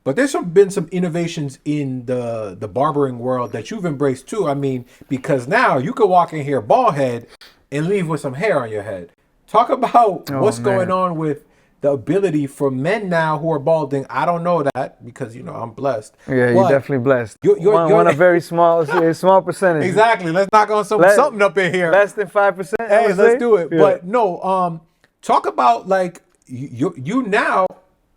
But there's been some innovations in the barbering world that you've embraced too. I mean, because now you could walk in here bald head and leave with some hair on your head. Talk about what's going on with the ability for men now who are balding. I don't know that because I'm blessed. Yeah, you're definitely blessed. You're a very small percentage. Exactly. Let's knock on something up in here. Less than 5%. Hey, let's do it. Yeah. But no, talk about like you now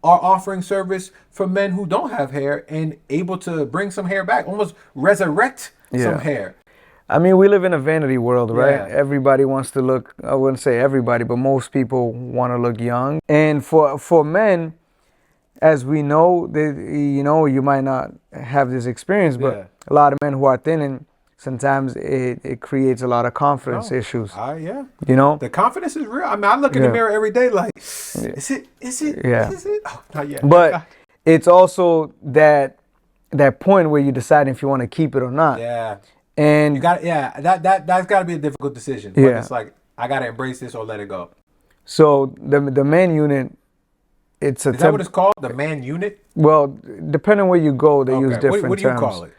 are offering service for men who don't have hair and able to bring some hair back, almost resurrect some hair. I mean, we live in a vanity world, right? Yeah. Everybody wants to look, I wouldn't say everybody, but most people want to look young. And for men, as we know, you might not have this experience, but a lot of men who are thinning, sometimes it creates a lot of confidence issues. Yeah. The confidence is real. I mean, I look in the mirror every day like, is it? Yeah. Is it? Oh, not yet. But it's also that point where you decide if you want to keep it or not. Yeah. And you got that's got to be a difficult decision. But it's like I got to embrace this or let it go. So the man unit, is that what it's called? The man unit? Well, depending where you go, they use different terms. What do you call it?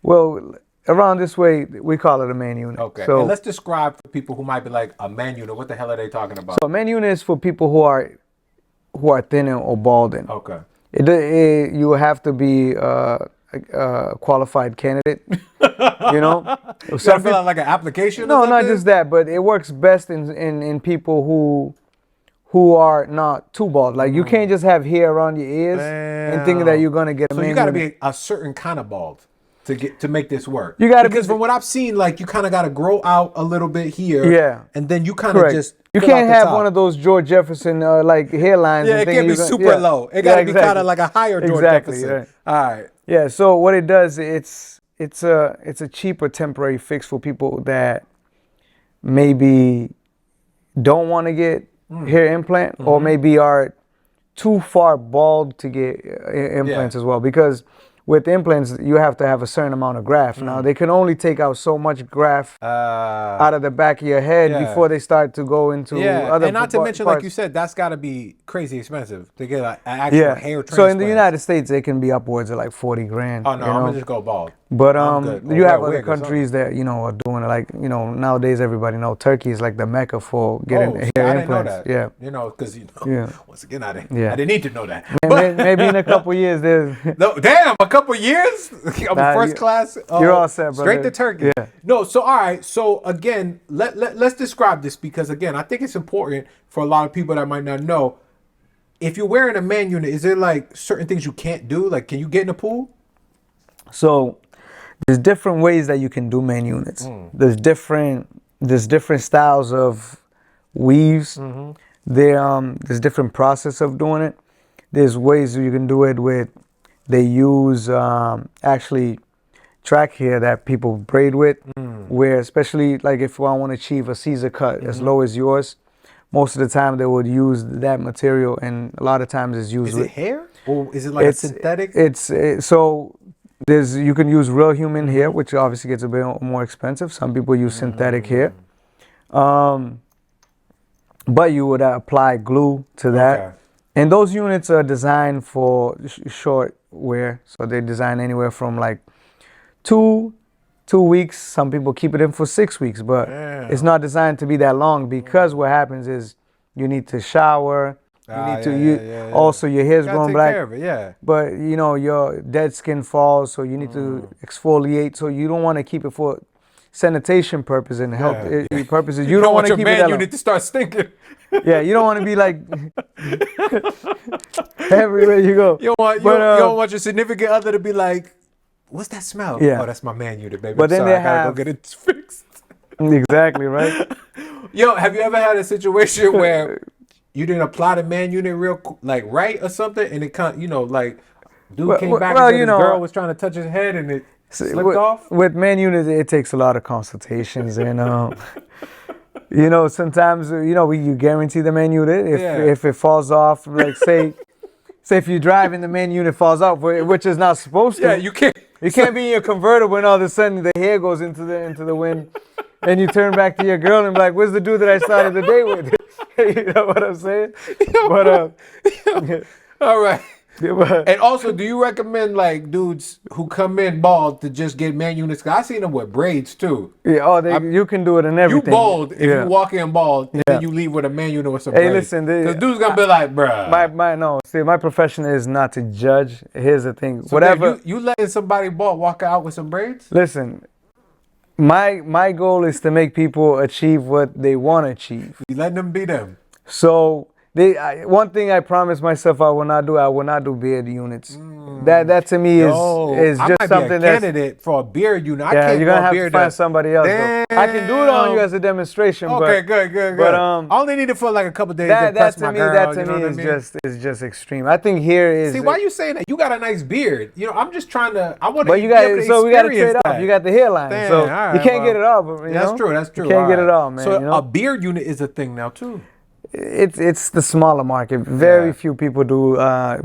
Well, around this way, we call it a man unit. Okay. So and let's describe for people who might be like, a man unit. What the hell are they talking about? So a man unit is for people who are thinning or balding. Okay. You have to be a qualified candidate. You gotta fill out like an application? No, not just that, but it works best in people who are not too bald. Like you can't just have hair around your ears and thinking that you're gonna get a man unit. So you gotta be a certain kind of bald to make this work. You gotta because from what I've seen, like you kind of gotta grow out a little bit here. Yeah. And then you kind of just. You can't have one of those George Jefferson like hairlines. Yeah, it can't be super low. It gotta be kind of like a higher George Jefferson. Right. All right. Yeah. So what it does, it's a cheaper temporary fix for people that maybe don't want to get hair implant or maybe are too far bald to get implants as well, because with implants you have to have a certain amount of graft. Now they can only take out so much graft out of the back of your head before they start to go into other and not to mention, like you said, that's got to be crazy expensive to get an actual hair transplant. So in the United States it can be upwards of like $40,000. Oh no, I'm gonna just go bald. But you have other countries that are doing it, like nowadays everybody know Turkey is like the mecca for getting hair implants. I didn't know that. Because once again I didn't need to know that. Maybe in a couple years there's a couple years. I'm first class. You're all set, brother. Straight to Turkey. Yeah. No, so all right. So again, let's describe this, because again I think it's important for a lot of people that might not know. If you're wearing a man unit, is there like certain things you can't do? Like, can you get in the pool? So there's different ways that you can do man units. There's different styles of weaves. There's different process of doing it. There's ways you can do it with. They use actually track hair that people braid with, where especially like if I want to achieve a Caesar cut as low as yours, most of the time they would use that material, and a lot of times it's used. Is it hair or is it like a synthetic? So you can use real human hair, which obviously gets a bit more expensive. Some people use synthetic hair, but you would apply glue to that. Okay. And those units are designed for short wear, so they design anywhere from like 2 weeks. Some people keep it in for 6 weeks, but it's not designed to be that long, because what happens is you need to shower. Also your hair's growing black. Care of it, But your dead skin falls, so you need to exfoliate. So you don't want to keep it for sanitation purposes and health purposes. You don't want to keep it that long. You need to start stinking. Yeah, you don't want to be like everywhere you go. You don't want your significant other to be like, what's that smell? Yeah. Oh, that's my man unit, baby. But then I gotta go get it fixed. Exactly, right? Yo, have you ever had a situation where you didn't apply the man unit right or something, and it like dude came back and the girl was trying to touch his head and it slipped off? With man units, it takes a lot of consultations and sometimes you guarantee the man unit if it falls off, like say if you drive and the man unit falls off, which is not supposed to. Yeah, you can't be in your convertible and all of a sudden the hair goes into the wind, and you turn back to your girl and be like, "Where's the dude that I started the day with?" You know what I'm saying? All right. And also, do you recommend like dudes who come in bald to just get man units? 'Cause I seen them with braids too. You can do it in everything. You bald if you walk in bald, and then you leave with a man unit with some Hey, braids. listen, because dude's gonna be like, bruh. my profession is not to judge. Here's the thing. So Whatever. you letting somebody bald walk out with some braids? Listen, my goal is to make people achieve what they want to achieve. You letting them be them. So one thing I promised myself I will not do beard units. That to me is I just might something be a that's candidate for a beard unit. I yeah. can't You're gonna grow a have to beard find that- somebody else. Though. I can do it on you as a demonstration. Okay, but, good. But I only need it for like a couple days to that impress to my me girl. that to you know me what is I mean? just extreme. I think here is. See, why you saying that? You got a nice beard. You know, I'm just trying to. I want to. But you got so we got to trade off. You got the hairline, Damn, so all right, you can't get it all. You That's know? true. That's true. You can't get it all, man. So you know? a beard unit is a thing now too. It's the smaller market. Very few people do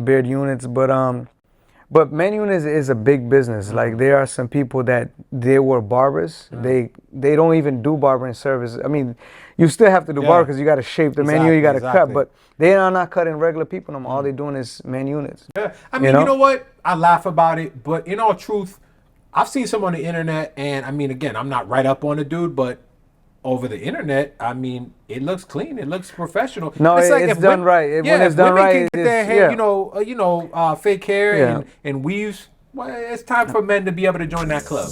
beard units, but man units is a big business. Like there are some people that they were barbers. They don't even do barbering service. I mean, you still have to do barber because you got to shape the menu, you got to cut. But they are not cutting regular people no more. All they're doing is man units. Yeah, I mean, you know what? I laugh about it, but in all truth, I've seen some on the internet, and I mean, again, I'm not right up on the dude, but over the internet, I mean, it looks clean. It looks professional. No, it's like done right. When it's done right, can get their hair, fake hair and weaves. Well, it's time for men to be able to join that club.